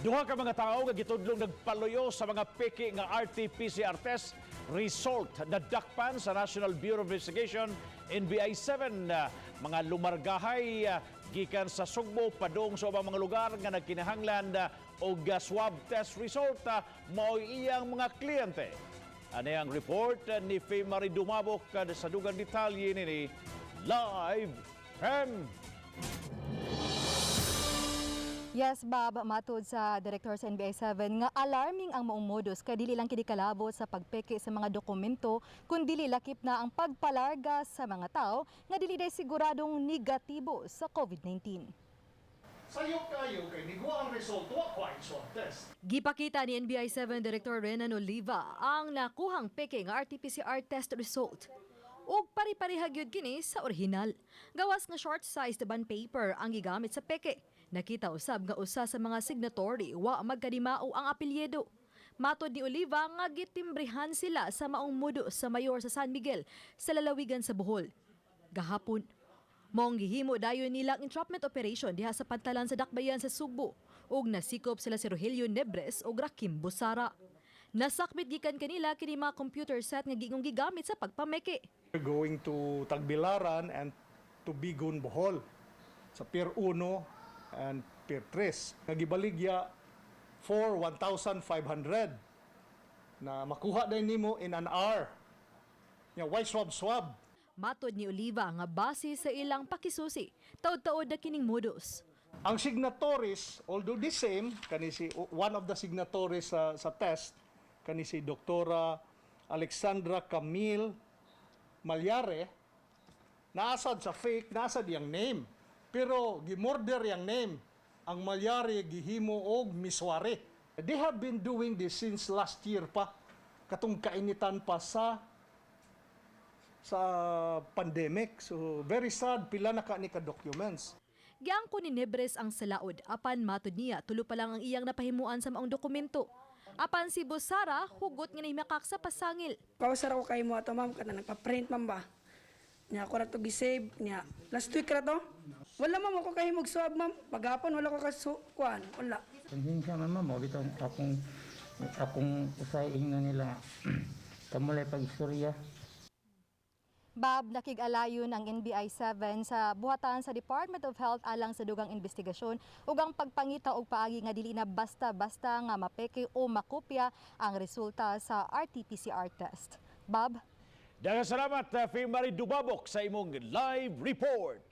Duha ka mga tao nga gitudlong nagpaluyo sa mga peke nga RT-PCR test result na dakpan sa National Bureau of Investigation NBI-7 mga lumargahay gikan sa Sugbo padung sa ubang mga lugar nga nagkinahanglan og swab test result mao iyang mga kliyente. Ani ang report ni Faye Marie Dumabok sa dugang detalye nini live from Yes, Bob, matud sa Director sa NBI-7 nga alarming ang maong modus kay dili lang kini kalabot sa pagpeke sa mga dokumento kun dili lakip na ang pagpalarga sa mga tao nga dili day siguradong negatibo sa COVID-19. Sayo kayo kay niguang ang result wa quite swab test. Gipakita ni NBI-7 Director Renan Oliva ang nakuhang peke nga RT-PCR test result. Ug pari-parihag yun kini sa orihinal. Gawas nga short-sized bond paper ang gigamit sa peke. Nakita usab nga usa sa mga signatory wa magkadimao ang apelyido. Matod ni Oliva nga gitimbrehan sila sa maong mudo sa mayor sa San Miguel sa lalawigan sa Bohol. Gahapon, maong gihimo dayon nilang entrapment operation diha sa pantalan sa Dakbayan sa Sugbo ug nasikop sila si Rogelio Nebres ug Rakim Busara. Nasakmit gikan kanila kini mga computer set nga gingong gigamit sa pagpameke. We're going to Tagbilaran and to Bigun, Bohol sa Pier 1 and Pier 3. Nagibaligya for 1,500 na makuha din nimo in an hour. Why swab? Matod ni Oliva nga base sa ilang pakisusi, taod-taod na kining modus. Ang signatories, although the same, one of the signatories sa test, kani si Doktora Alexandra Camille Malyare, naasad sa fake, naasad yang name. Pero gimorder yang name. Ang Malyare gihimo og misware. They have been doing this since last year pa. Katong kainitan pa sa pandemic. So very sad, pila na ka ni ka documents. Giangko ni Nebres ang salaod apan matod niya tulo pa lang ang iyang napahimuan sa maong dokumento. Apan si Busara hugot nga nahimakak sa pasangil. Pausar ako kay mo ato ma'am kada nagpa-print ma'am ba. Nya ako ra to gisave nya. Last week ra to. Wala ma'am ako kahimog swab ma'am. Paghapon wala ko kasukuan. Wala. Konsensya man ma'am, bitaw akong usahin na nila kamulay pag-istorya. Bob, nakig-alayon ang NBI-7 sa buhatan sa Department of Health alang sa dugang investigasyon ug ang pagpangita og paagi nga dili na basta-basta nga mapeke o makopya ang resulta sa RT-PCR test. Bob? Daghang salamat Faye Marie Dumabok sa imong live report.